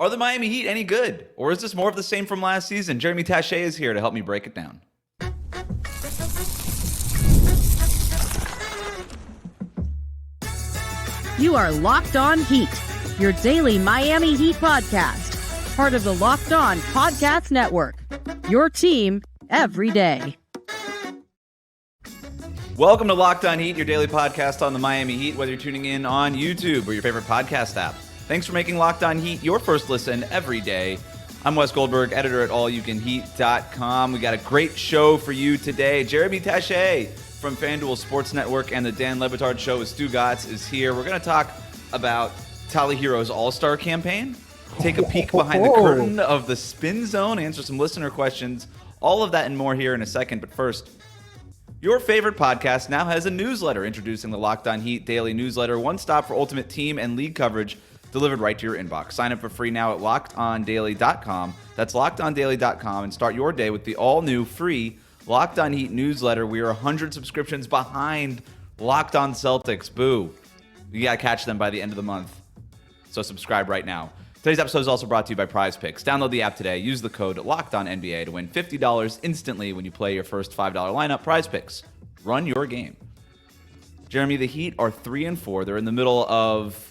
Are the Miami Heat any good? Or is this more of the same from last season? Jeremy Taché is here to help me break it down. You are Locked On Heat, your daily Miami Heat podcast, part of the Locked On Podcast Network, your team every day. Welcome to Locked On Heat, your daily podcast on the Miami Heat, whether you're tuning in on YouTube or your favorite podcast app. Thanks for making Locked On Heat your first listen every day. I'm Wes Goldberg, editor at allyoucanheat.com. We got a great show for you today. Jeremy Taché from FanDuel Sports Network and the Dan LeBatard Show with Stugotz is here. We're going to talk about Tyler Herro's All-Star campaign, take a peek behind the curtain of the spin zone, answer some listener questions, all of that and more here in a second. But first, your favorite podcast now has a newsletter introducing the Locked On Heat daily newsletter, one stop for ultimate team and league coverage delivered right to your inbox. Sign up for free now at LockedOnDaily.com. That's LockedOnDaily.com and start your day with the all-new free Locked On Heat newsletter. We are 100 subscriptions behind Locked On Celtics. Boo. You got to catch them by the end of the month. So subscribe right now. Today's episode is also brought to you by Prize Picks. Download the app today. Use the code LOCKEDONNBA to win $50 instantly when you play your first $5 lineup. Prize Picks. Run your game. Jeremy, the Heat are 3-4. They're in the middle of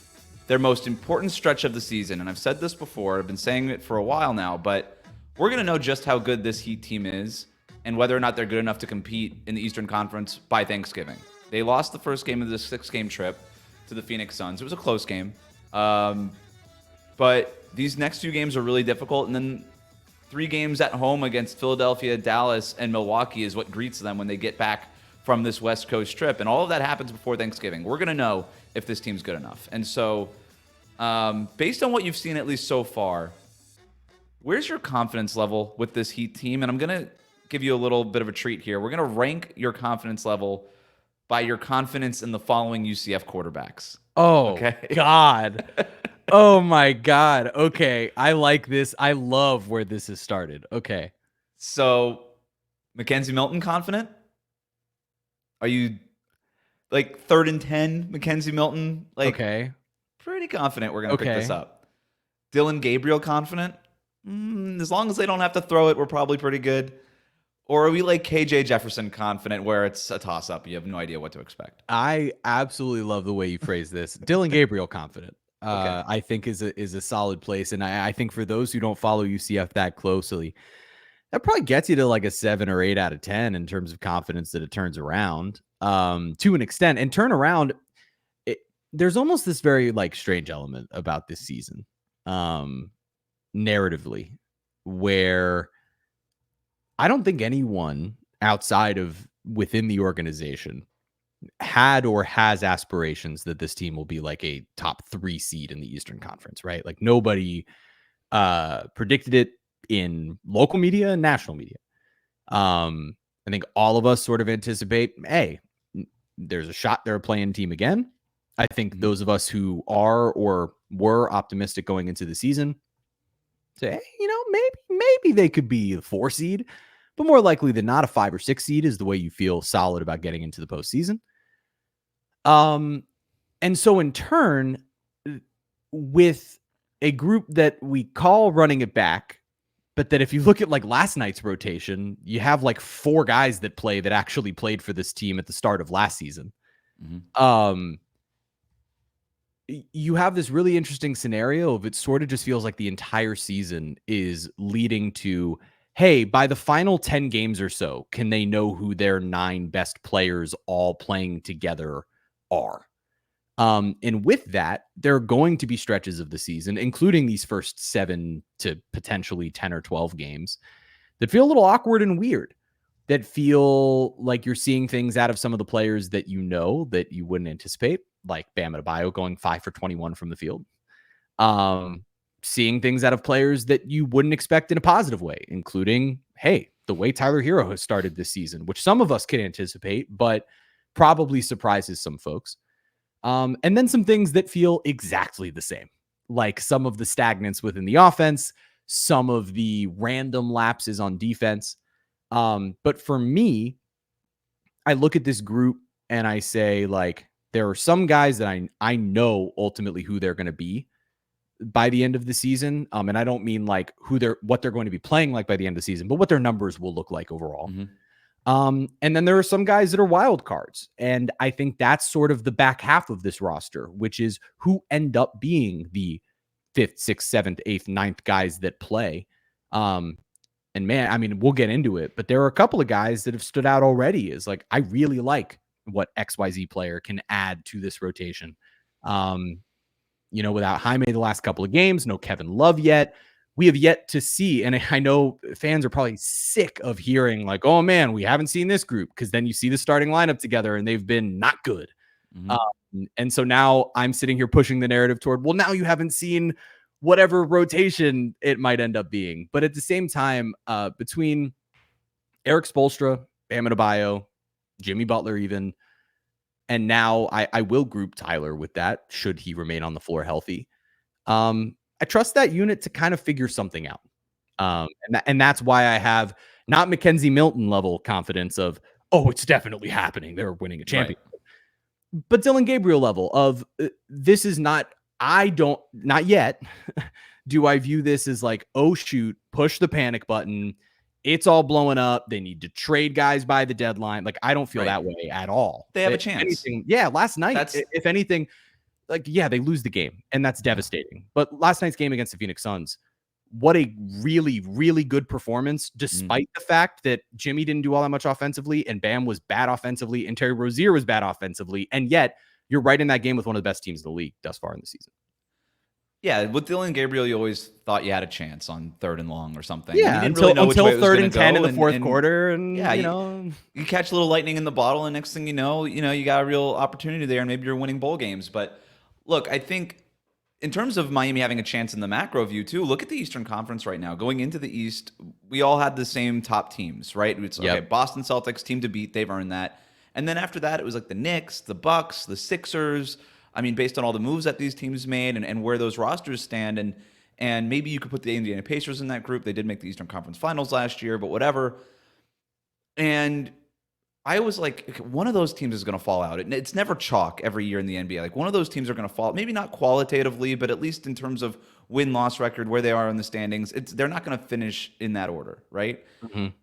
their most important stretch of the season. And I've said this before. I've been saying it for a while now. But we're going to know just how good this Heat team is and whether or not they're good enough to compete in the Eastern Conference by Thanksgiving. They lost the first game of this 6-game trip to the Phoenix Suns. It was a close game. But these next 2 games are really difficult. And then 3 games at home against Philadelphia, Dallas, and Milwaukee is what greets them when they get back from this West Coast trip. And all of that happens before Thanksgiving. We're going to know if this team's good enough. And so based on what you've seen at least so far, where's your confidence level with this Heat team? And I'm going to give you a little bit of a treat here. We're going to rank your confidence level by your confidence in the following UCF quarterbacks. Oh, okay? God. Oh, my God. Okay. I like this. I love where this has started. Okay. So, Mackenzie Milton confident? Are you like 3rd and 10, Mackenzie Milton? Like, okay. Pretty confident we're going to pick this up. Dylan Gabriel confident? As long as they don't have to throw it, we're probably pretty good. Or are we like KJ Jefferson confident where it's a toss-up? You have no idea what to expect. I absolutely love the way you phrase this. Dylan Gabriel confident, Okay. I think is a solid place. And I think for those who don't follow UCF that closely, that probably gets you to like a 7 or 8 out of 10 in terms of confidence that it turns around to an extent. And turn around, there's almost this very like strange element about this season narratively where I don't think anyone outside of within the organization had or has aspirations that this team will be like a top 3 seed in the Eastern Conference, right? Like nobody predicted it in local media and national media. I think all of us sort of anticipate, hey, there's a shot they're a play-in team again. I think those of us who are or were optimistic going into the season say, hey, maybe they could be a 4 seed. But more likely than not, a 5 or 6 seed is the way you feel solid about getting into the postseason. And so in turn, with a group that we call running it back, but that if you look at like last night's rotation, you have like 4 guys that actually played for this team at the start of last season. Mm-hmm. You have this really interesting scenario of it sort of just feels like the entire season is leading to, hey, by the final 10 games or so, can they know who their 9 best players all playing together are? And with that, there are going to be stretches of the season, including these first 7 to potentially 10 or 12 games, that feel a little awkward and weird, that feel like you're seeing things out of some of the players that you know that you wouldn't anticipate, like Bam Adebayo going 5 for 21 from the field. Seeing things out of players that you wouldn't expect in a positive way, including, hey, the way Tyler Herro has started this season, which some of us can anticipate, but probably surprises some folks. And then some things that feel exactly the same, like some of the stagnance within the offense, some of the random lapses on defense. But for me, I look at this group and I say, like, there are some guys that I know ultimately who they're going to be. by the end of the season. And I don't mean like what they're going to be playing like by the end of the season, but what their numbers will look like overall. And then there are some guys that are wild cards. And I think that's sort of the back half of this roster, which is who end up being the 5th, 6th, 7th, 8th, 9th guys that play. And man, I mean, we'll get into it, but there are a couple of guys that have stood out already as like, I really like what XYZ player can add to this rotation. Without Jaime the last couple of games, no Kevin Love yet. We have yet to see, and I know fans are probably sick of hearing like, oh man, we haven't seen this group, because then you see the starting lineup together and they've been not good. And so now I'm sitting here pushing the narrative toward, well, now you haven't seen whatever rotation it might end up being. But at the same time, between Erik Spoelstra, Bam Adebayo, Jimmy Butler even, and now I will group Tyler with that, should he remain on the floor healthy. I trust that unit to kind of figure something out. And that's why I have not Mackenzie Milton level confidence of, oh, it's definitely happening, they're winning a championship. Right. But Dylan Gabriel level of this is not yet do I view this as like, oh shoot, push the panic button, it's all blowing up, they need to trade guys by the deadline. Like, I don't feel that way at all. They have a chance. Last night, if anything, like, they lose the game, and that's devastating. But last night's game against the Phoenix Suns, what a really, really good performance, despite the fact that Jimmy didn't do all that much offensively, and Bam was bad offensively, and Terry Rozier was bad offensively, and yet you're right in that game with one of the best teams in the league thus far in the season. Yeah, with Dylan Gabriel, you always thought you had a chance on 3rd and long or something. Yeah, until 3rd and 10 in the fourth quarter, and you catch a little lightning in the bottle, and next thing you know, you got a real opportunity there, and maybe you're winning bowl games. But look, I think in terms of Miami having a chance in the macro view too, look at the Eastern Conference right now. Going into the East, we all had the same top teams, right? It's okay, Boston Celtics, team to beat, they've earned that. And then after that, it was like the Knicks, the Bucks, the Sixers. I mean, based on all the moves that these teams made and where those rosters stand, and maybe you could put the Indiana Pacers in that group. They did make the Eastern Conference Finals last year, but whatever. And I was like, one of those teams is going to fall out. It's never chalk every year in the NBA. Like, one of those teams are going to fall, maybe not qualitatively, but at least in terms of win-loss record, where they are in the standings, they're not going to finish in that order, right?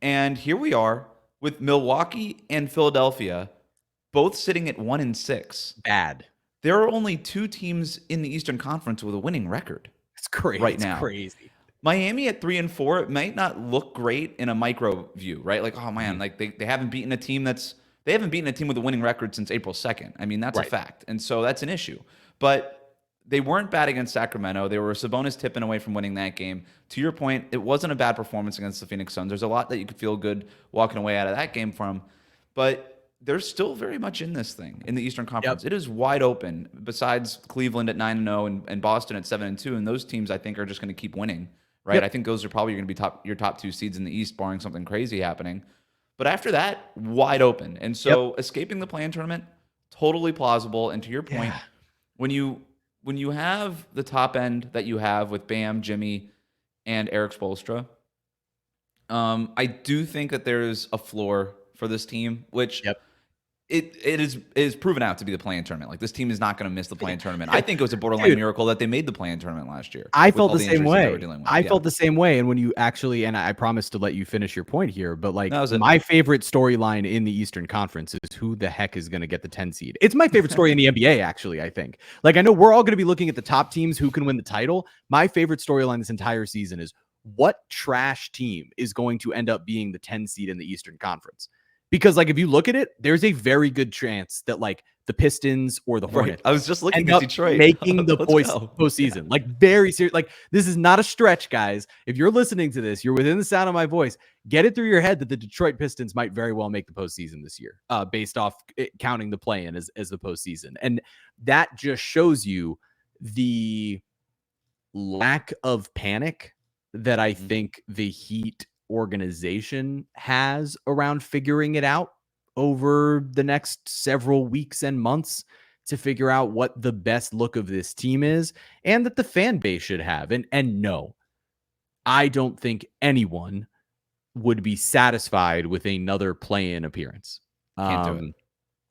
And here we are with Milwaukee and Philadelphia both sitting at 1-6. Bad. There are only 2 teams in the Eastern Conference with a winning record. It's crazy right now. It's crazy. Miami at 3-4, it might not look great in a micro view, right? Like, oh man, like they haven't beaten a team with a winning record since April 2nd. I mean, that's a fact. And so that's an issue. But they weren't bad against Sacramento. They were a Sabonis tipping away from winning that game. To your point, it wasn't a bad performance against the Phoenix Suns. There's a lot that you could feel good walking away out of that game from. But they're still very much in this thing in the Eastern Conference. It is wide open, besides Cleveland at 9-0 and Boston at 7-2. And those teams, I think, are just going to keep winning, right? I think those are probably going to be your top 2 seeds in the East, barring something crazy happening. But after that, wide open. And so escaping the play-in tournament, totally plausible. And to your point, when you have the top end that you have with Bam, Jimmy, and Erik Spoelstra, I do think that there's a floor for this team, which it is proven out to be the play-in tournament. Like, this team is not going to miss the play-in tournament. I think it was a borderline miracle that they made the play-in tournament last year. I felt the same way. I felt the same way. And when you actually, and I promise to let you finish your point here, but like, my favorite storyline in the Eastern Conference is who the heck is going to get the 10 seed. It's my favorite story in the NBA, actually, I think. Like, I know we're all going to be looking at the top teams who can win the title. My favorite storyline this entire season is what trash team is going to end up being the 10 seed in the Eastern Conference. Because, like, if you look at it, there's a very good chance that, like, the Pistons or the Hornets I was just looking at Detroit making the postseason. Like, very serious. Like, this is not a stretch, guys. If you're listening to this, you're within the sound of my voice. Get it through your head that the Detroit Pistons might very well make the postseason this year, based off counting the play-in as the postseason. And that just shows you the lack of panic that I think the Heat organization has around figuring it out over the next several weeks and months to figure out what the best look of this team is, and that the fan base should have. And no, I don't think anyone would be satisfied with another play-in appearance. Can't do it.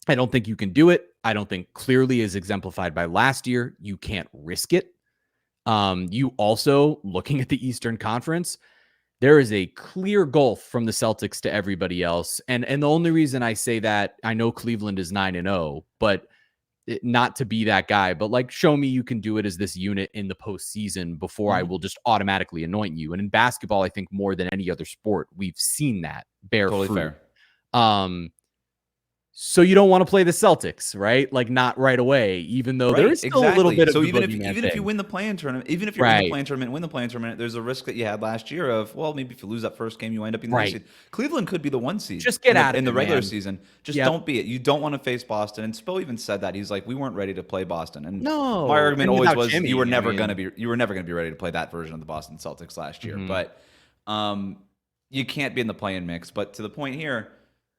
I don't think you can do it. I don't think, clearly as exemplified by last year, you can't risk it. You also, looking at the Eastern Conference, there is a clear gulf from the Celtics to everybody else. And the only reason I say that, I know Cleveland is 9-0, but not to be that guy, but like, show me you can do it as this unit in the postseason before I will just automatically anoint you. And in basketball, I think more than any other sport, we've seen that bear Totally fruit. fair. So you don't want to play the Celtics, right? Like, not right away, even though there is still a little bit of so the even if boogeyman you win the play-in tournament, even if you're in the play-in tournament, win the play-in tournament, there's a risk that you had last year of, well, maybe if you lose that first game, you end up being the 1 seed. Cleveland could be the 1 seed. Just get out in the regular man. season. Just don't be it. You don't want to face Boston. And Spo even said that. He's like, we weren't ready to play Boston. And no, my argument always was Jimmy, you were never going to be ready to play that version of the Boston Celtics last year. But you can't be in the play-in mix. But to the point here,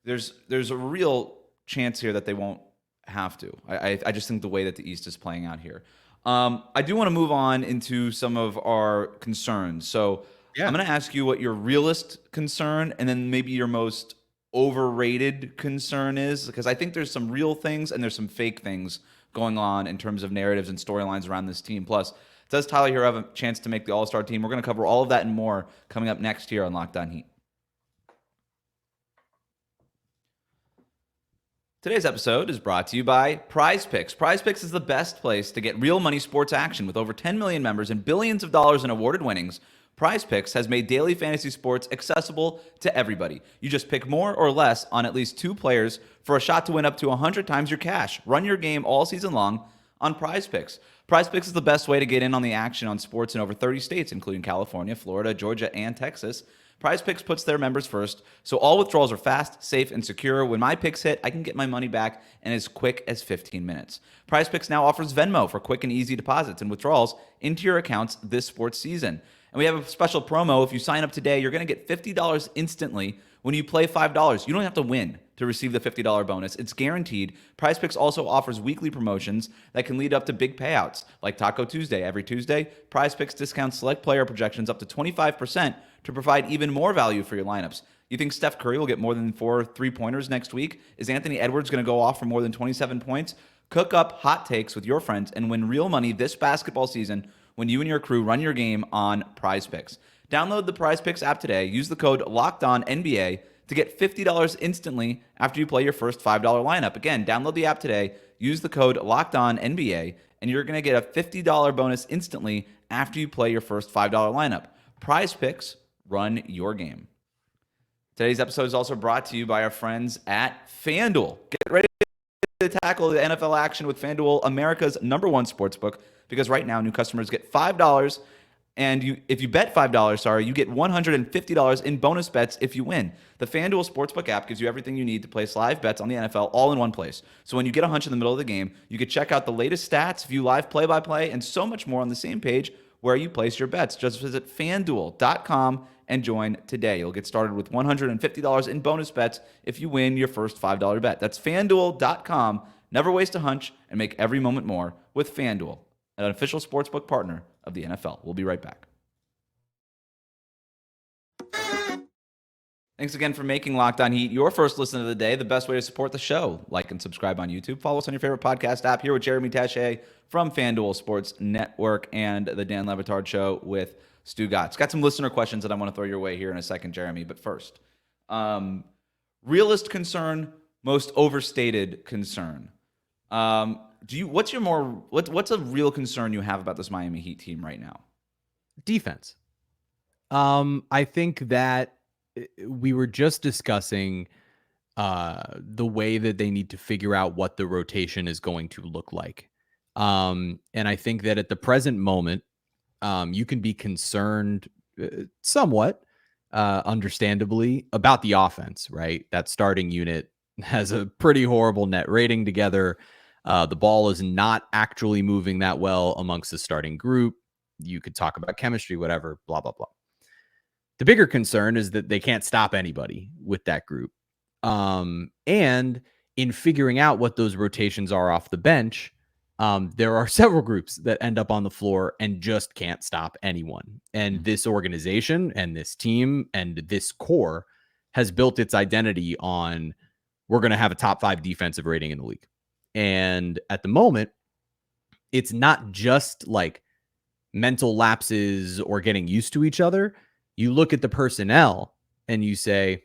there's a real chance here that they won't have to. I just think the way that the East is playing out here. I do want to move on into some of our concerns. So I'm going to ask you what your realist concern and then maybe your most overrated concern is, because I think there's some real things and there's some fake things going on in terms of narratives and storylines around this team. Plus, does Tyler Herro have a chance to make the All-Star team? We're going to cover all of that and more coming up next here on Locked On Heat. Today's episode is brought to you by Prize Picks. Prize Picks is the best place to get real money sports action. With over 10 million members and billions of dollars in awarded winnings, Prize Picks has made daily fantasy sports accessible to everybody. You just pick more or less on at least 2 players for a shot to win up to 100 times your cash. Run your game all season long on Prize Picks. Prize Picks is the best way to get in on the action on sports in over 30 states, including California, Florida, Georgia, and Texas. Prize Picks puts their members first, so all withdrawals are fast, safe, and secure. When my picks hit, I can get my money back in as quick as 15 minutes. Prize Picks now offers Venmo for quick and easy deposits and withdrawals into your accounts this sports season. And we have a special promo. If you sign up today, you're going to get $50 instantly when you play $5. You don't have to win to receive the $50 bonus. It's guaranteed. Prize Picks also offers weekly promotions that can lead up to big payouts, like Taco Tuesday. Every Tuesday, Prize Picks discounts select player projections up to 25% to provide even more value for your lineups. You think Steph Curry will get more than 4 3-pointers next week? Is Anthony Edwards going to go off for more than 27 points? Cook up hot takes with your friends and win real money this basketball season when you and your crew run your game on Prize Picks. Download the Prize Picks app today. Use the code LOCKEDONNBA to get $50 instantly after you play your first $5 lineup. Again, download the app today. Use the code LOCKEDONNBA, and you're going to get a $50 bonus instantly after you play your first $5 lineup. Prize Picks. Run your game. Today's episode is also brought to you by our friends at FanDuel. Get ready to tackle the NFL action with FanDuel, America's #1 sportsbook, because right now new customers get $5, and if you bet $5, you get $150 in bonus bets if you win. The FanDuel Sportsbook app gives you everything you need to place live bets on the NFL all in one place. So when you get a hunch in the middle of the game, you can check out the latest stats, view live play-by-play, and so much more on the same page where you place your bets. Just visit FanDuel.com and join today. You'll get started with $150 in bonus bets if you win your first $5 bet. That's FanDuel.com. Never waste a hunch and make every moment more with FanDuel, an official sportsbook partner of the NFL. We'll be right back. Thanks again for making Locked On Heat your first listen of the day. The best way to support the show. Like and subscribe on YouTube. Follow us on your favorite podcast app. Here with Jeremy Taché from FanDuel Sports Network and the Dan LeBatard Show with Stugotz. Got some listener questions that I want to throw your way here in a second, Jeremy. But first, realist concern, most overstated concern. What's a real concern you have about this Miami Heat team right now? Defense. I think that we were just discussing the way that they need to figure out what the rotation is going to look like. And I think that at the present moment, you can be concerned somewhat, understandably, about the offense, right? That starting unit has a pretty horrible net rating together. The ball is not actually moving that well amongst the starting group. You could talk about chemistry, whatever, blah, blah, blah. The bigger concern is that they can't stop anybody with that group. And in figuring out what those rotations are off the bench, there are several groups that end up on the floor and just can't stop anyone. And this organization and this team and this core has built its identity on, we're going to have a top 5 defensive rating in the league. And at the moment, it's not just like mental lapses or getting used to each other. You look at the personnel and you say,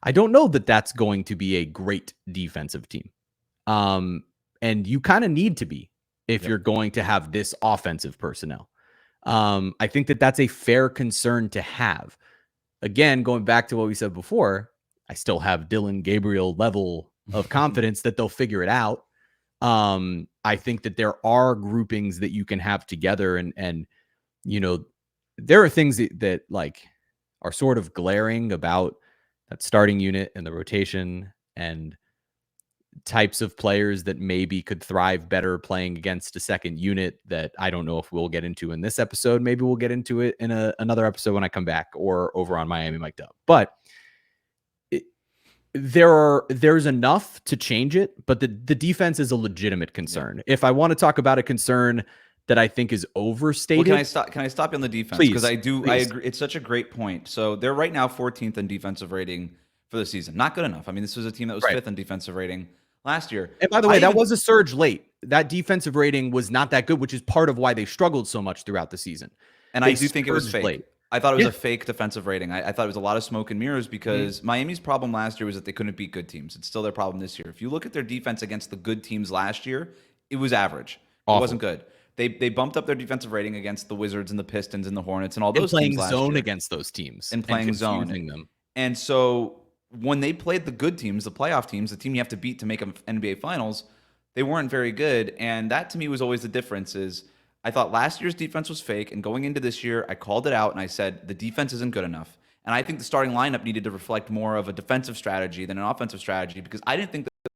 I don't know that that's going to be a great defensive team. And you kind of need to be if you're going to have this offensive personnel. I think that that's a fair concern to have. Again, going back to what we said before, I still have Dylan Gabriel level of confidence that they'll figure it out. I think that there are groupings that you can have together, and there are things that like are sort of glaring about that starting unit and the rotation and types of players that maybe could thrive better playing against a second unit that I don't know if we'll get into in this episode. Maybe we'll get into it in another episode when I come back or over on Miami Mic'd Up. But there's enough to change it, but the defense is a legitimate concern. Yeah. If I want to talk about a concern that I think is overstated. Well, can I stop you on the defense? Because I agree. It's such a great point. So they're right now 14th in defensive rating for the season. Not good enough. I mean, this was a team that was 5th in defensive rating last year. And by the way, that was a surge late. That defensive rating was not that good, which is part of why they struggled so much throughout the season. And I do think it was fake. Late. I thought it was a fake defensive rating. I thought it was a lot of smoke and mirrors because Miami's problem last year was that they couldn't beat good teams. It's still their problem this year. If you look at their defense against the good teams last year, it was average. Awful. It wasn't good. They bumped up their defensive rating against the Wizards and the Pistons and the Hornets and all those teams last year. Playing zone against those teams. And playing zone. Them. And so when they played the good teams, the playoff teams, the team you have to beat to make an NBA Finals, they weren't very good. And that to me was always the difference is I thought last year's defense was fake, and going into this year, I called it out, and I said the defense isn't good enough. And I think the starting lineup needed to reflect more of a defensive strategy than an offensive strategy because I didn't think that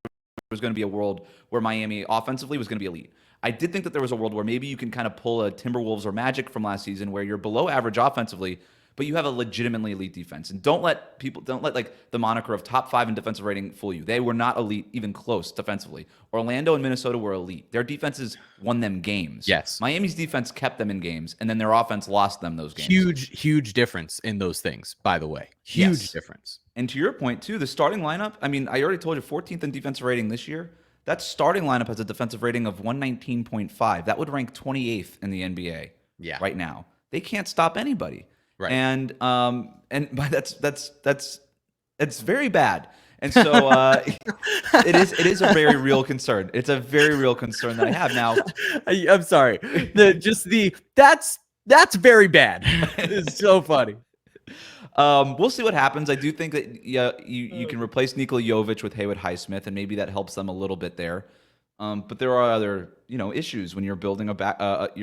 there was going to be a world where Miami offensively was going to be elite. I did think that there was a world where maybe you can kind of pull a Timberwolves or Magic from last season where you're below average offensively, but you have a legitimately elite defense. And don't let like the moniker of top 5 in defensive rating fool you. They were not elite, even close defensively. Orlando and Minnesota were elite. Their defenses won them games. Yes. Miami's defense kept them in games, and then their offense lost them those games. Huge difference in those things, by the way. Huge difference. And to your point, too, the starting lineup, I mean, I already told you 14th in defensive rating this year. That starting lineup has a defensive rating of 119.5. That would rank 28th in the NBA right now. They can't stop anybody. Right. And but that's very bad. And so it is a very real concern. It's a very real concern that I have now. I'm sorry. That's very bad. It's so funny. We'll see what happens. I do think that you can replace Nikola Jovic with Haywood Highsmith, and maybe that helps them a little bit there. But there are other issues when you're building your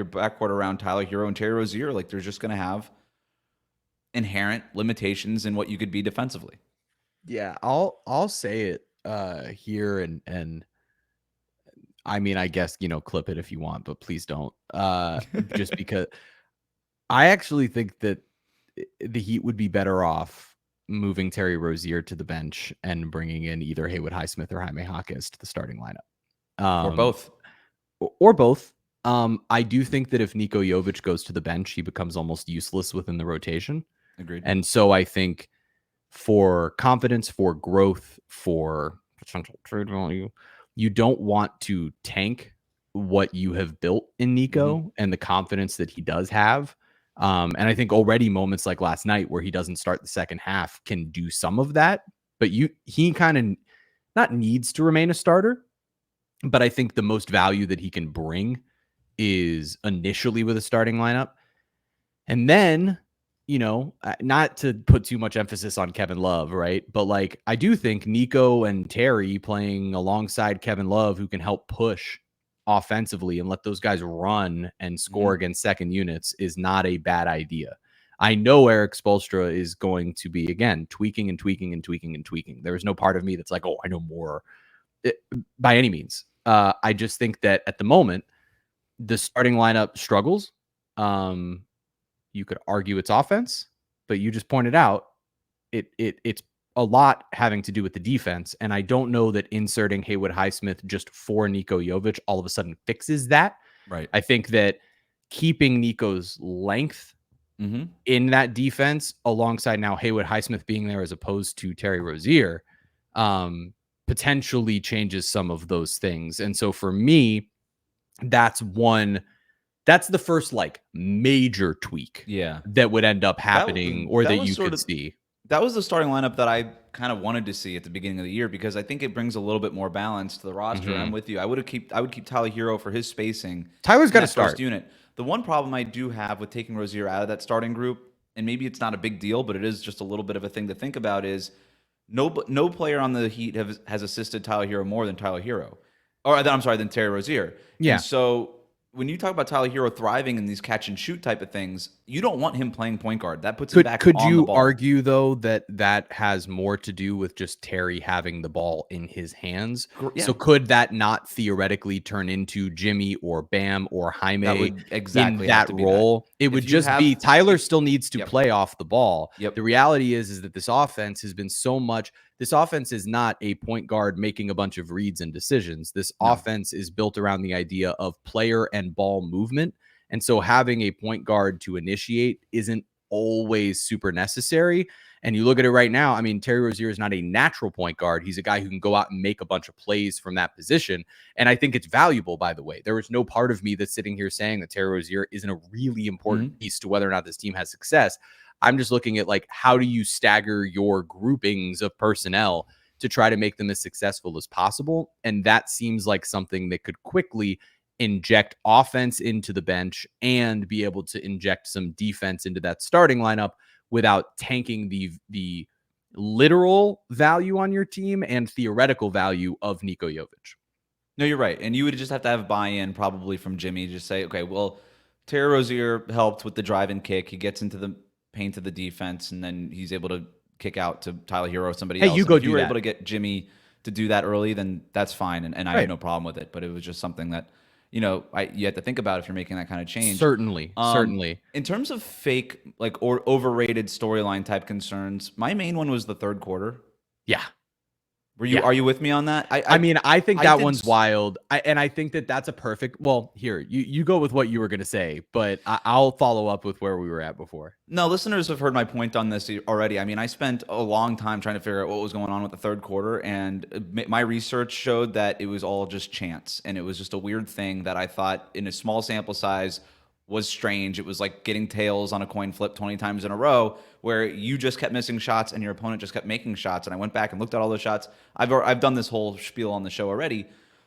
backcourt around Tyler Herro and Terry Rozier. Like they're just going to have inherent limitations in what you could be defensively. Yeah, I'll say it here and I mean, I guess clip it if you want, but please don't. Just because I actually think that the Heat would be better off moving Terry Rozier to the bench and bringing in either Haywood Highsmith or Jaime Jaquez to the starting lineup. Or both. I do think that if Niko Jovic goes to the bench, he becomes almost useless within the rotation. Agreed. And so I think for confidence, for growth, for potential trade value, you don't want to tank what you have built in Nico and the confidence that he does have. And I think already moments like last night where he doesn't start the second half can do some of that, but he kind of not needs to remain a starter, but I think the most value that he can bring is initially with a starting lineup. And then, not to put too much emphasis on Kevin Love, right? But like, I do think Nico and Terry playing alongside Kevin Love, who can help push offensively and let those guys run and score against second units, is not a bad idea. I know Eric Spoelstra is going to be, again, tweaking. There's no part of me that's like, oh, I know more by any means. I just think that at the moment, the starting lineup struggles. You could argue it's offense, but you just pointed out it's a lot having to do with the defense. And I don't know that inserting Haywood Highsmith just for Niko Jovic all of a sudden fixes that. Right. I think that keeping Nico's length in that defense alongside now Haywood Highsmith being there as opposed to Terry Rozier potentially changes some of those things. And so for me, that's the first like major tweak that would end up happening that you could see. That was the starting lineup that I kind of wanted to see at the beginning of the year because I think it brings a little bit more balance to the roster. I'm with you. I would keep Tyler Herro for his spacing. Tyler's got to start. First unit. The one problem I do have with taking Rozier out of that starting group, and maybe it's not a big deal, but it is just a little bit of a thing to think about, is no player on the Heat has assisted Tyler Herro more than Tyler Herro. Than Terry Rozier. Yeah. And so when you talk about Tyler Herro thriving in these catch and shoot type of things, you don't want him playing point guard. That puts him back on the ball. Could you argue, though, that has more to do with just Terry having the ball in his hands? Yeah. So could that not theoretically turn into Jimmy or Bam or Jaime in that role? It would just be Tyler still needs to play off the ball. The reality is that this offense has been so much. This offense is not a point guard making a bunch of reads and decisions. This offense is built around the idea of player and ball movement. And so having a point guard to initiate isn't always super necessary. And you look at it right now, I mean, Terry Rozier is not a natural point guard. He's a guy who can go out and make a bunch of plays from that position. And I think it's valuable, by the way. There is no part of me that's sitting here saying that Terry Rozier isn't a really important piece to whether or not this team has success. I'm just looking at like, how do you stagger your groupings of personnel to try to make them as successful as possible? And that seems like something that could quickly inject offense into the bench and be able to inject some defense into that starting lineup without tanking the literal value on your team and theoretical value of Niko Jovic. No, you're right. And you would just have to have buy-in probably from Jimmy. Just say, okay, well, Terry Rozier helped with the drive and kick. He gets into the paint of the defense, and then he's able to kick out to Tyler Herro or somebody else. If you were able to get Jimmy to do that early, then that's fine, and I have no problem with it. But it was just something that, you have to think about if you're making that kind of change. Certainly. In terms of fake, or overrated storyline type concerns, my main one was the third quarter. Yeah. Are you with me on that? I mean, I think that one's wild. And I think that's a perfect, here, you go with what you were going to say, but I'll follow up with where we were at before. No, listeners have heard my point on this already. I mean, I spent a long time trying to figure out what was going on with the third quarter, and my research showed that it was all just chance, and it was just a weird thing that I thought in a small sample size was strange. It was like getting tails on a coin flip 20 times in a row, where you just kept missing shots and your opponent just kept making shots. And I went back and looked at all those shots. I've done this whole spiel on the show already,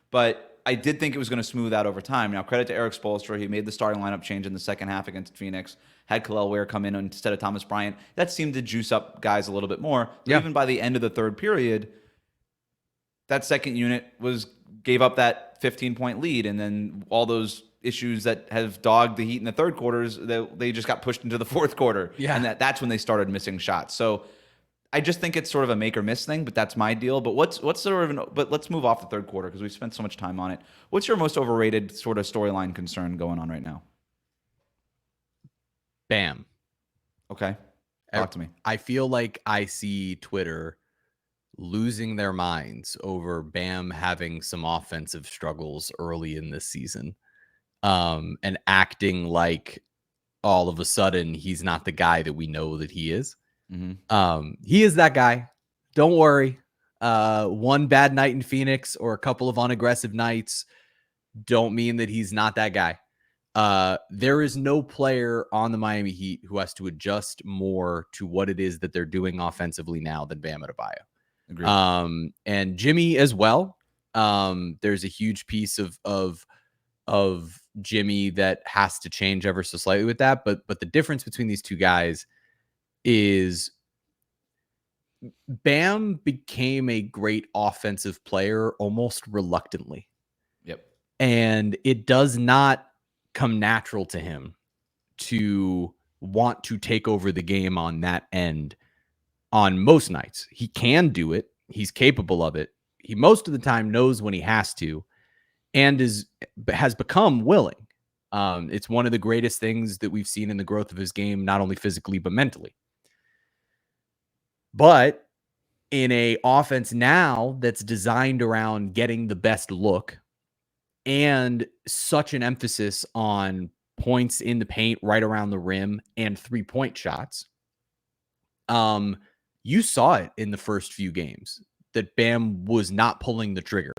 but I did think it was going to smooth out over time. Now, credit to Eric Spoelstra. He made the starting lineup change in the second half against Phoenix, had Kel'el Ware come in instead of Thomas Bryant. That seemed to juice up guys a little bit more. Yeah. Even by the end of the third period, that second unit gave up that 15-point lead, and then all those issues that have dogged the Heat in the third quarters, they just got pushed into the fourth quarter. Yeah. And that's when they started missing shots. So I just think it's sort of a make or miss thing, but that's my deal. But what's sort of but let's move off the third quarter because we've spent so much time on it. What's your most overrated sort of storyline concern going on right now? Bam. Okay. Talk to me. I feel like I see Twitter losing their minds over Bam having some offensive struggles early in this season. And acting like all of a sudden he's not the guy that we know that he is. Mm-hmm. He is that guy. Don't worry. One bad night in Phoenix or a couple of unaggressive nights don't mean that he's not that guy. There is no player on the Miami Heat who has to adjust more to what it is that they're doing offensively now than Bam Adebayo. Agreed. And Jimmy as well. There's a huge piece of Jimmy that has to change ever so slightly with that. But the difference between these two guys is Bam became a great offensive player almost reluctantly. Yep. And it does not come natural to him to want to take over the game on that end on most nights. He can do it. He's capable of it. He most of the time knows when he has to. And has become willing. It's one of the greatest things that we've seen in the growth of his game, not only physically, but mentally. But in a offense now that's designed around getting the best look and such an emphasis on points in the paint right around the rim and 3-point shots, you saw it in the first few games that Bam was not pulling the trigger.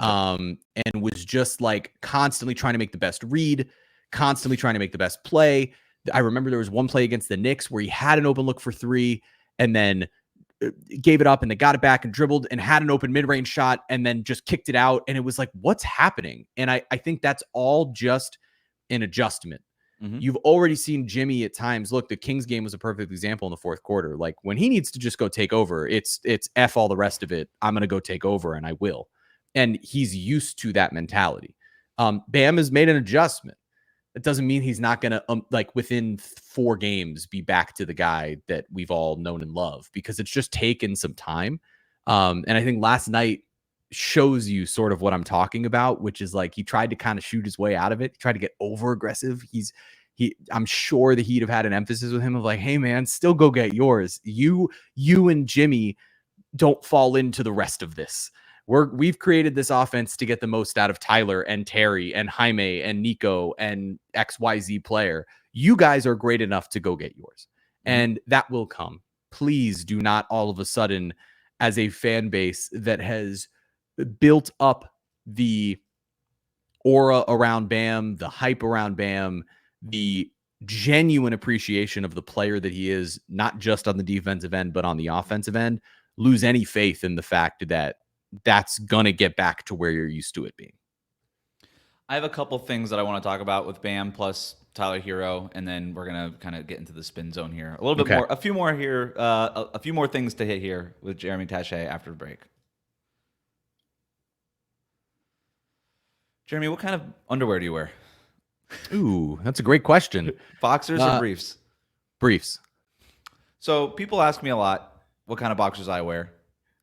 and was just like constantly trying to make the best read, constantly trying to make the best play. I remember there was one play against the Knicks where he had an open look for three and then gave it up and then got it back and dribbled and had an open mid-range shot and then just kicked it out. And it was like, what's happening? And I think that's all just an adjustment. Mm-hmm. You've already seen Jimmy at times. Look, the Kings game was a perfect example in the fourth quarter. Like when he needs to just go take over, it's F all the rest of it. I'm going to go take over and I will. And he's used to that mentality. Bam has made an adjustment. It doesn't mean he's not going to, like within 4 games, be back to the guy that we've all known and loved, because it's just taken some time. And I think last night shows you sort of what I'm talking about, which is like he tried to kind of shoot his way out of it. He tried to get over aggressive. I'm sure the Heat have had an emphasis with him of like, hey man, still go get yours. You and Jimmy don't fall into the rest of this. We've created this offense to get the most out of Tyler and Terry and Jaime and Nico and XYZ player. You guys are great enough to go get yours. And that will come. Please do not all of a sudden, as a fan base that has built up the aura around Bam, the hype around Bam, the genuine appreciation of the player that he is, not just on the defensive end, but on the offensive end, lose any faith in the fact that that's going to get back to where you're used to it being. I have a couple things that I want to talk about with Bam plus Tyler Herro, and then we're going to kind of get into the spin zone here. A little bit more, a few more here, a few more things to hit here with Jeremy Taché after the break. Jeremy, what kind of underwear do you wear? Ooh, that's a great question. Boxers or briefs? Briefs. So people ask me a lot what kind of boxers I wear.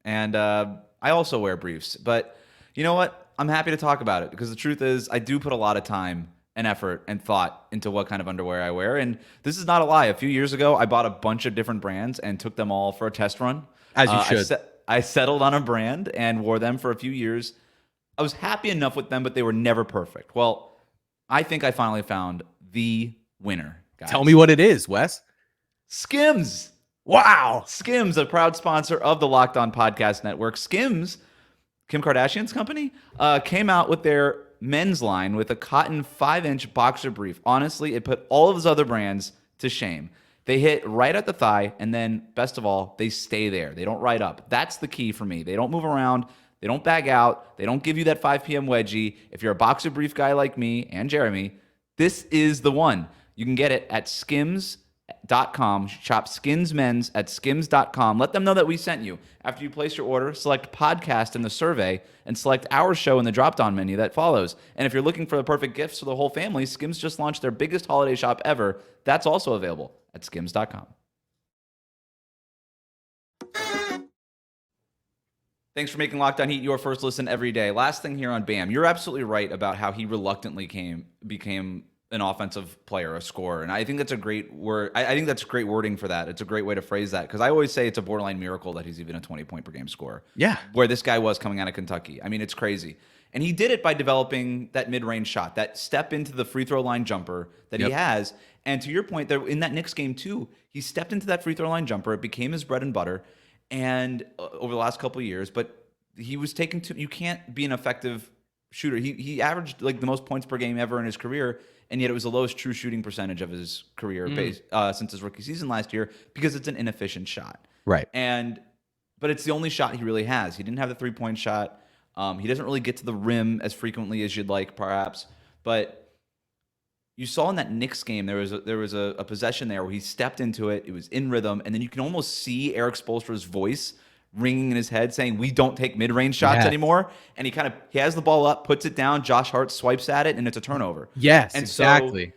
And I also wear briefs. But you know what? I'm happy to talk about it because the truth is I do put a lot of time and effort and thought into what kind of underwear I wear. And this is not a lie. A few years ago, I bought a bunch of different brands and took them all for a test run. As you should. I settled on a brand and wore them for a few years. I was happy enough with them, but they were never perfect. Well, I think I finally found the winner, guys. Tell me what it is, Wes. SKIMS. Wow. SKIMS, a proud sponsor of the Locked On Podcast Network. SKIMS, Kim Kardashian's company, came out with their men's line with a cotton 5-inch boxer brief. Honestly, it put all of his other brands to shame. They hit right at the thigh, and then, best of all, they stay there. They don't ride up. That's the key for me. They don't move around. They don't bag out. They don't give you that 5 p.m. wedgie. If you're a boxer brief guy like me and Jeremy, this is the one. You can get it at skims.com. Shop SKIMS Mens at skims.com. Let them know that we sent you. After you place your order, select podcast in the survey and select our show in the drop-down menu that follows. And if you're looking for the perfect gifts for the whole family, SKIMS just launched their biggest holiday shop ever. That's also available at skims.com. Thanks for making Locked On Heat your first listen every day. Last thing here on Bam. You're absolutely right about how he reluctantly became an offensive player, a scorer. And I think that's a great word. I think that's great wording for that. It's a great way to phrase that because I always say it's a borderline miracle that he's even a 20-point per game scorer. Yeah. Where this guy was coming out of Kentucky. I mean, it's crazy. And he did it by developing that mid-range shot, that step into the free throw line jumper that he has. And to your point, there in that Knicks game too, he stepped into that free throw line jumper. It became his bread and butter. And over the last couple of years, but he was taken to. You can't be an effective shooter. He averaged like the most points per game ever in his career, and yet it was the lowest true shooting percentage of his career since his rookie season last year because it's an inefficient shot. Right. But it's the only shot he really has. He didn't have the 3-point shot. He doesn't really get to the rim as frequently as you'd like, perhaps. But you saw in that Knicks game there was a possession there where he stepped into it. It was in rhythm, and then you can almost see Eric Spoelstra's voice ringing in his head saying, we don't take mid-range shots anymore. And he has the ball up, puts it down, Josh Hart swipes at it, and it's a turnover. Yes, and exactly. So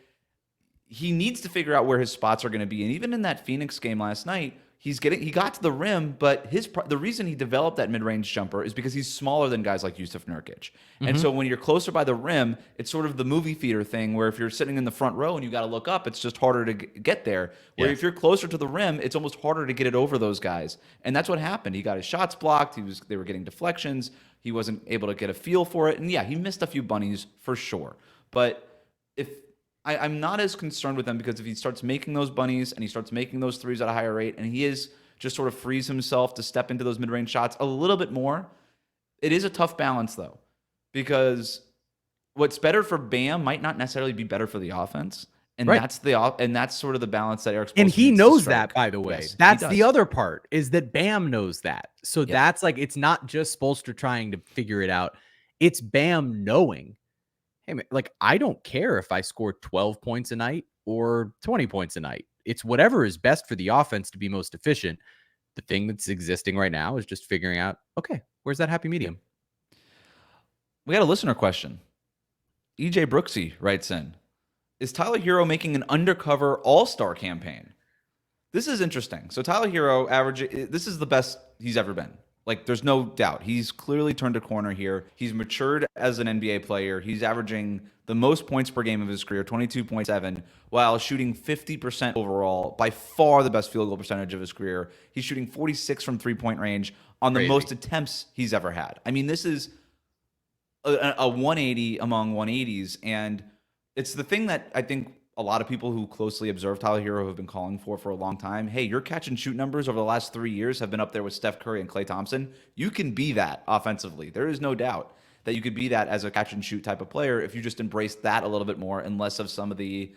he needs to figure out where his spots are going to be. And even in that Phoenix game last night, he got to the rim, but the reason he developed that mid-range jumper is because he's smaller than guys like Jusuf Nurkic. And so when you're closer by the rim, it's sort of the movie theater thing where if you're sitting in the front row and you got to look up, it's just harder to get there. Where if you're closer to the rim, it's almost harder to get it over those guys. And that's what happened. He got his shots blocked. They were getting deflections. He wasn't able to get a feel for it. And yeah, he missed a few bunnies for sure. But I'm not as concerned with them because if he starts making those bunnies and he starts making those threes at a higher rate and he is just sort of frees himself to step into those mid-range shots a little bit more, it is a tough balance though. because what's better for Bam might not necessarily be better for the offense. And Right. that's sort of the balance that Eric Spoelstra And he needs to knows strike. that, by the way. Yes, That's he the does. other part, is that Bam knows that. So that's like, it's not just Spoelstra trying to figure it out. It's Bam knowing, hey, man, like, I don't care if I score 12 points a night or 20 points a night. It's whatever is best for the offense to be most efficient. The thing that's existing right now is just figuring out, okay, where's that happy medium? We got a listener question. EJ Brooksy writes in, is Tyler Herro making an undercover all-star campaign? This is interesting. So Tyler Herro this is the best he's ever been. Like, there's no doubt. He's clearly turned a corner here. He's matured as an NBA player. He's averaging the most points per game of his career, 22.7, while shooting 50% overall, by far the best field goal percentage of his career. He's shooting 46 from three-point range on the most attempts he's ever had. I mean, this is a 180 among 180s, and it's the thing that I think a lot of people who closely observe Tyler Herro have been calling for a long time. Hey, your catch and shoot numbers over the last 3 years have been up there with Steph Curry and Klay Thompson. You can be that offensively. There is no doubt that you could be that as a catch and shoot type of player if you just embrace that a little bit more and less of some of the,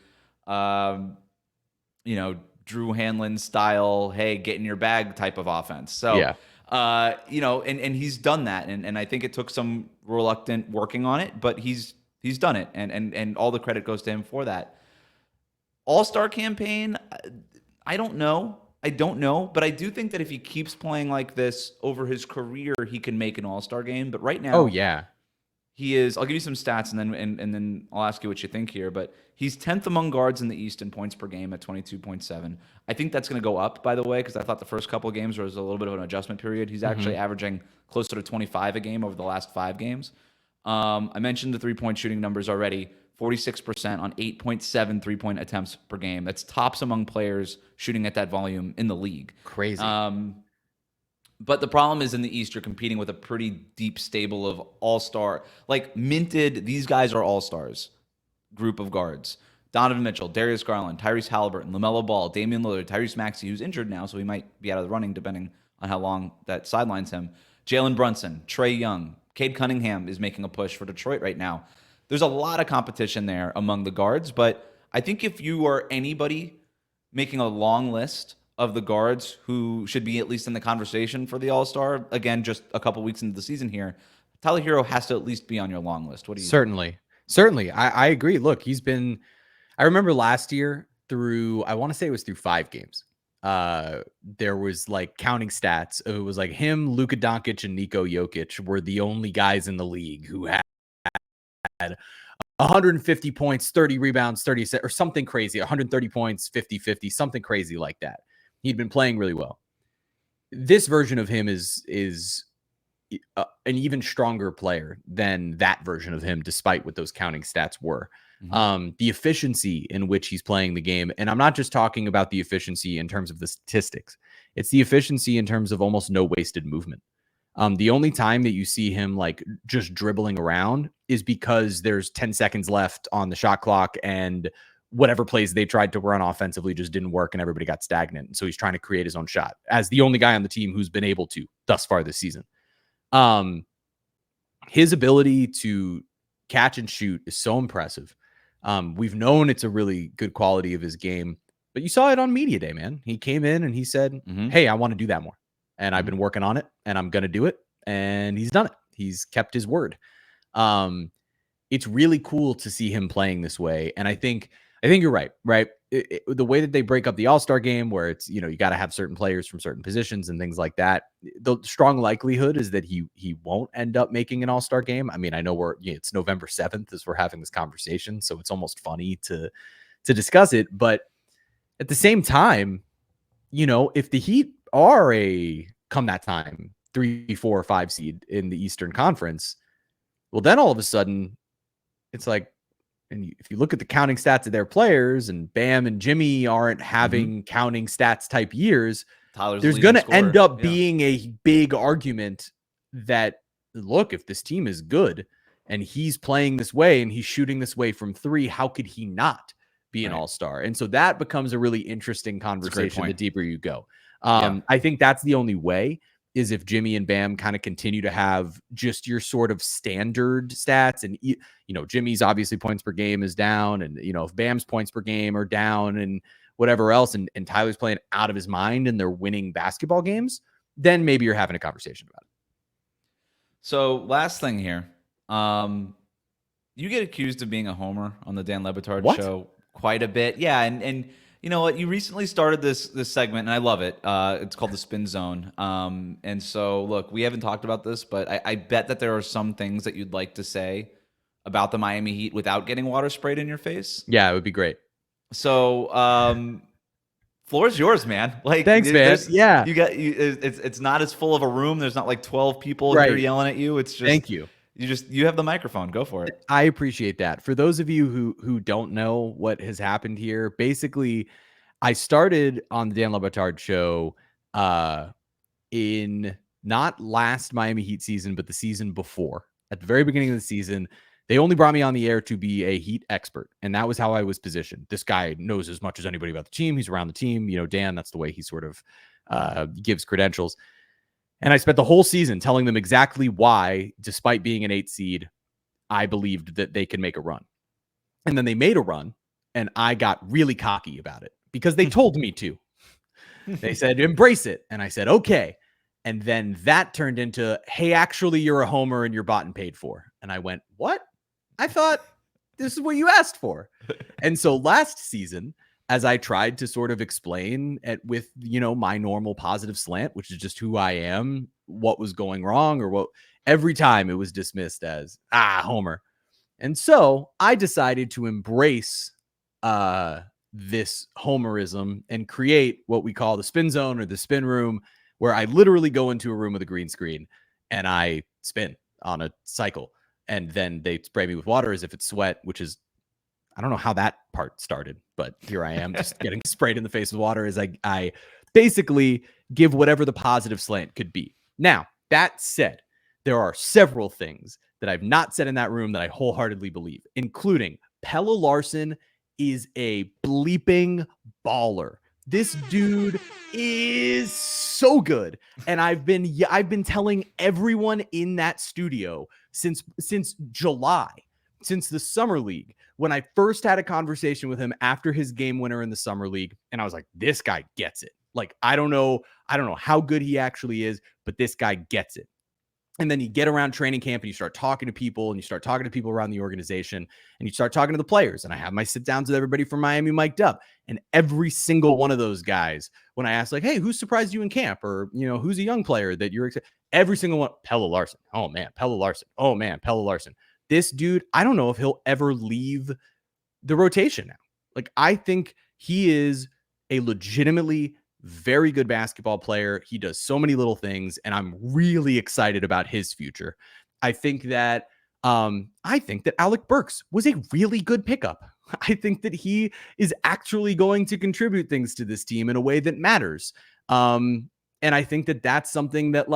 Drew Hanlon style, hey, get in your bag type of offense. So, and he's done that. And I think it took some reluctant working on it, but he's done it. And all the credit goes to him for that. All-star campaign, I don't know, but I do think that if he keeps playing like this over his career, he can make an all-star game. But right now, he is. I'll give you some stats and then I'll ask you what you think here. But he's 10th among guards in the East in points per game at 22.7. I think that's going to go up, by the way, because I thought the first couple of games was a little bit of an adjustment period. He's actually averaging closer to 25 a game over the last 5 games. I mentioned the three-point shooting numbers already. 46% on 8.7 three-point attempts per game. That's tops among players shooting at that volume in the league. Crazy. But the problem is in the East, you're competing with a pretty deep stable of all-star, like minted, these guys are all-stars group of guards. Donovan Mitchell, Darius Garland, Tyrese Halliburton, LaMelo Ball, Damian Lillard, Tyrese Maxey, who's injured now, so he might be out of the running depending on how long that sidelines him. Jalen Brunson, Trae Young, Cade Cunningham is making a push for Detroit right now. There's a lot of competition there among the guards, but I think if you are anybody making a long list of the guards who should be at least in the conversation for the All-Star, again, just a couple weeks into the season here, Tyler Herro has to at least be on your long list. What do you think? Certainly. I agree. Look, I remember last year I want to say it was through 5 games. There was like counting stats. It was like him, Luka Doncic, and Niko Jokic were the only guys in the league who had 150 points, 30 rebounds, 30 or something crazy, 130 points, 50-50, something crazy like that. He'd been playing really well. This version of him is an even stronger player than that version of him, despite what those counting stats were. The efficiency in which he's playing the game, and I'm not just talking about the efficiency in terms of the statistics, it's the efficiency in terms of almost no wasted movement. The only time that you see him like just dribbling around is because there's 10 seconds left on the shot clock and whatever plays they tried to run offensively just didn't work and everybody got stagnant. So he's trying to create his own shot as the only guy on the team who's been able to thus far this season. His ability to catch and shoot is so impressive. We've known it's a really good quality of his game, but you saw it on media day, man. He came in and he said, hey, I want to do that more. And I've been working on it and I'm going to do it. And he's done it. He's kept his word. It's really cool to see him playing this way. And I think you're right? The way that they break up the All-Star game where it's, you got to have certain players from certain positions and things like that. The strong likelihood is that he won't end up making an All-Star game. I mean, I know it's November 7th as we're having this conversation. So it's almost funny to discuss it. But at the same time, if the Heat are come that time 3, 4, or 5 seed in the Eastern Conference, well, then all of a sudden it's like, and if you look at the counting stats of their players, and Bam and Jimmy aren't having counting stats type years, there's going to end up being a big argument that, look, if this team is good and he's playing this way and he's shooting this way from 3, how could he not be an all-star? And so that becomes a really interesting conversation the deeper you go. I think that's the only way is if Jimmy and Bam kind of continue to have just your sort of standard stats. And, Jimmy's obviously points per game is down. And, if Bam's points per game are down and whatever else, and Tyler's playing out of his mind and they're winning basketball games, then maybe you're having a conversation about it. So last thing here, you get accused of being a homer on the Dan LeBatard Show quite a bit. Yeah. And you know what? You recently started this segment, and I love it. It's called the Spin Zone. And so, look, we haven't talked about this, but I bet that there are some things that you'd like to say about the Miami Heat without getting water sprayed in your face. Yeah, it would be great. So, floor's yours, man. Like, thanks, man. Yeah, it's not as full of a room. There's not like 12 people here yelling at you. It's just thank you. You have the microphone. Go for it. I appreciate that. For those of you who don't know what has happened here, basically, I started on the Dan LeBatard Show in not last Miami Heat season, but the season before. At the very beginning of the season, they only brought me on the air to be a Heat expert, and that was how I was positioned. This guy knows as much as anybody about the team. He's around the team. Dan, that's the way he sort of gives credentials. And I spent the whole season telling them exactly why, despite being an 8 seed, I believed that they could make a run. And then they made a run, and I got really cocky about it because they told me to. They said, embrace it. And I said, okay. And then that turned into, hey, actually, you're a homer and you're bought and paid for. And I went, what? I thought this is what you asked for. And so last season, as I tried to sort of explain with, my normal positive slant, which is just who I am, what was going wrong or what, every time it was dismissed as, homer. And so I decided to embrace this homerism and create what we call the spin zone or the spin room, where I literally go into a room with a green screen and I spin on a cycle. And then they spray me with water as if it's sweat, which is, I don't know how that part started, but here I am just getting sprayed in the face with water as I basically give whatever the positive slant could be. Now, that said, there are several things that I've not said in that room that I wholeheartedly believe, including Pelle Larsson is a bleeping baller. This dude is so good. And I've been telling everyone in that studio since July, since the summer league, when I first had a conversation with him after his game winner in the summer league. And I was like, this guy gets it. Like, I don't know how good he actually is, but this guy gets it. And then you get around training camp and you start talking to people and you start talking to people around the organization and you start talking to the players. And I have my sit downs with everybody from Miami mic'd up. And every single one of those guys, when I ask like, hey, who surprised you in camp? Or, who's a young player that you're excited? Every single one, Pelle Larsson. Oh man, Pelle Larsson. Oh man, Pelle Larsson. This dude, I don't know if he'll ever leave the rotation now. Like, I think he is a legitimately very good basketball player. He does so many little things, and I'm really excited about his future. I think that Alec Burks was a really good pickup. I think that he is actually going to contribute things to this team in a way that matters. And I think that that's something that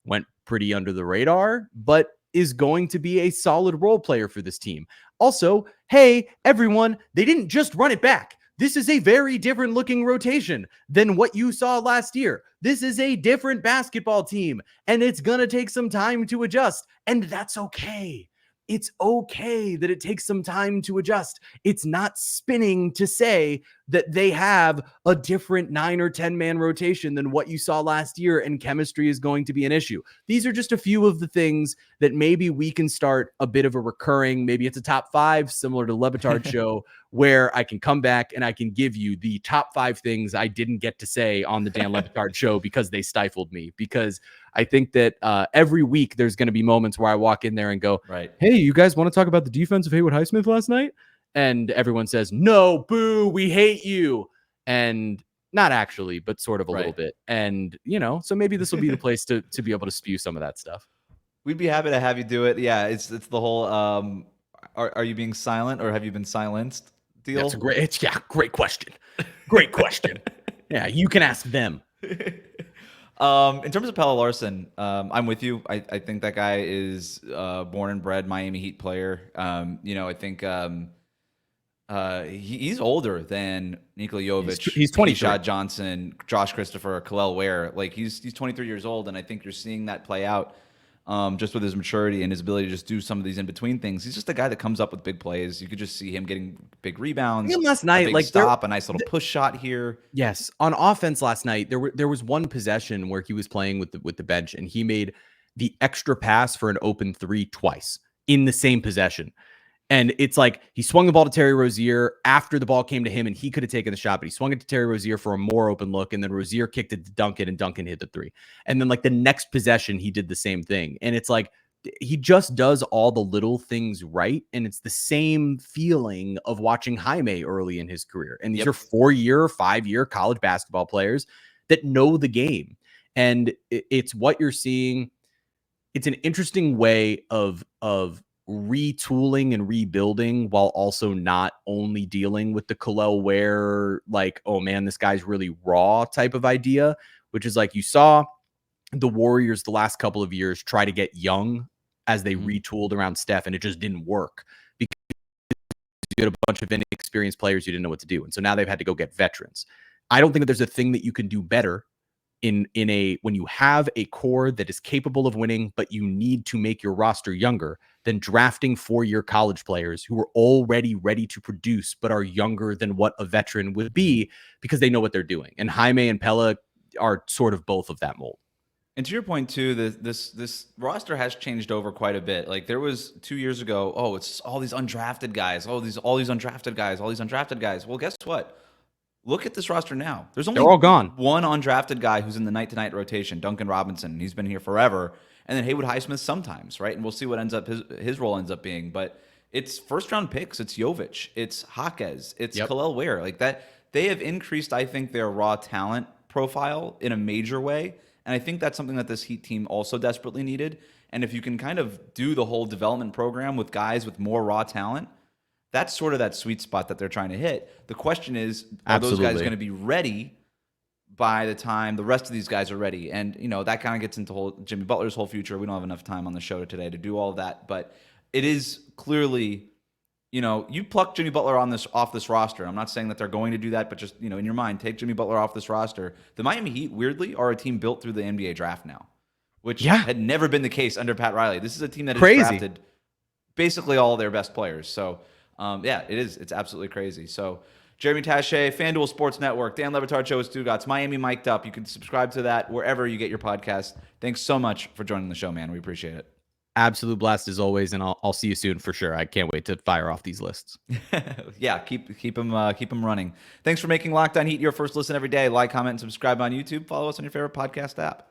went pretty under the radar, but is going to be a solid role player for this team. Also, hey, everyone, they didn't just run it back. This is a very different looking rotation than what you saw last year. This is a different basketball team, and it's going to take some time to adjust, and that's okay. It's okay that it takes some time to adjust. It's not spinning to say that they have a different 9 or 10 man rotation than what you saw last year and chemistry is going to be an issue. These are just a few of the things that maybe we can start a bit of a recurring, maybe it's a top 5 similar to LeBatard Show, where I can come back and I can give you the top 5 things I didn't get to say on the Dan LeBatard Show because they stifled me. Because I think that every week there's going to be moments where I walk in there and go, right, hey, you guys want to talk about the defense of Haywood Highsmith last night? And everyone says, no, boo, we hate you. And not actually, but sort of a little bit. And, so maybe this will be the place to be able to spew some of that stuff. We'd be happy to have you do it. Yeah, it's the whole, are you being silent or have you been silenced deal? That's great question. Great question. Yeah, you can ask them. In terms of Pelle Larsson, I'm with you. I think that guy is born and bred Miami Heat player. I think he's older than Nikola Jovic. He's 23. Shad Johnson, Josh Christopher, Kalel Ware. Like he's 23 years old, and I think you're seeing that play out just with his maturity and his ability to just do some of these in between things. He's just a guy that comes up with big plays. You could just see him getting big rebounds. Even last night, a big like stop, a nice little push shot here. Yes, on offense last night, there was one possession where he was playing with the bench, and he made the extra pass for an open three twice in the same possession. And it's like he swung the ball to Terry Rozier after the ball came to him, and he could have taken the shot, but he swung it to Terry Rozier for a more open look, and then Rozier kicked it to Duncan, and Duncan hit the three. And then like the next possession, he did the same thing. And it's like he just does all the little things right, and it's the same feeling of watching Jaime early in his career. And these are 4-year, 5-year college basketball players that know the game. And it's what you're seeing. It's an interesting way of retooling and rebuilding while also not only dealing with the Kalel Ware, like, oh man, this guy's really raw type of idea, which is like you saw the Warriors the last couple of years try to get young as they retooled around Steph, and it just didn't work because you had a bunch of inexperienced players who didn't know what to do. And so now they've had to go get veterans. I don't think that there's a thing that you can do better when you have a core that is capable of winning, but you need to make your roster younger than drafting 4-year college players who are already ready to produce, but are younger than what a veteran would be because they know what they're doing. And Jaime and Pelle are sort of both of that mold. And to your point too, this roster has changed over quite a bit. Like there was 2 years ago, oh, it's all these undrafted guys, all these undrafted guys. Well, guess what? Look at this roster now. There's only They're all gone. One undrafted guy who's in the night-to-night rotation, Duncan Robinson. He's been here forever. And then Haywood Highsmith sometimes, right? And we'll see what his role ends up being. But it's first-round picks. It's Jovic. It's Jaquez. It's Kalel Ware. Like that, they have increased, I think, their raw talent profile in a major way. And I think that's something that this Heat team also desperately needed. And if you can kind of do the whole development program with guys with more raw talent, that's sort of that sweet spot that they're trying to hit. The question is, are those guys going to be ready by the time the rest of these guys are ready? And, you know, that kind of gets into Jimmy Butler's whole future. We don't have enough time on the show today to do all of that. But it is clearly, you know, you pluck Jimmy Butler off this roster. I'm not saying that they're going to do that, but just, you know, in your mind, take Jimmy Butler off this roster. The Miami Heat, weirdly, are a team built through the NBA draft now, which had never been the case under Pat Riley. This is a team that has drafted basically all their best players. So, it is. It's absolutely crazy. So, Jeremy Taché, FanDuel Sports Network, Dan LeBatard Show with Stugotz, Miami Mic'd Up. You can subscribe to that wherever you get your podcast. Thanks so much for joining the show, man. We appreciate it. Absolute blast as always, and I'll see you soon for sure. I can't wait to fire off these lists. Keep them running. Thanks for making Locked On Heat your first listen every day. Like, comment, and subscribe on YouTube. Follow us on your favorite podcast app.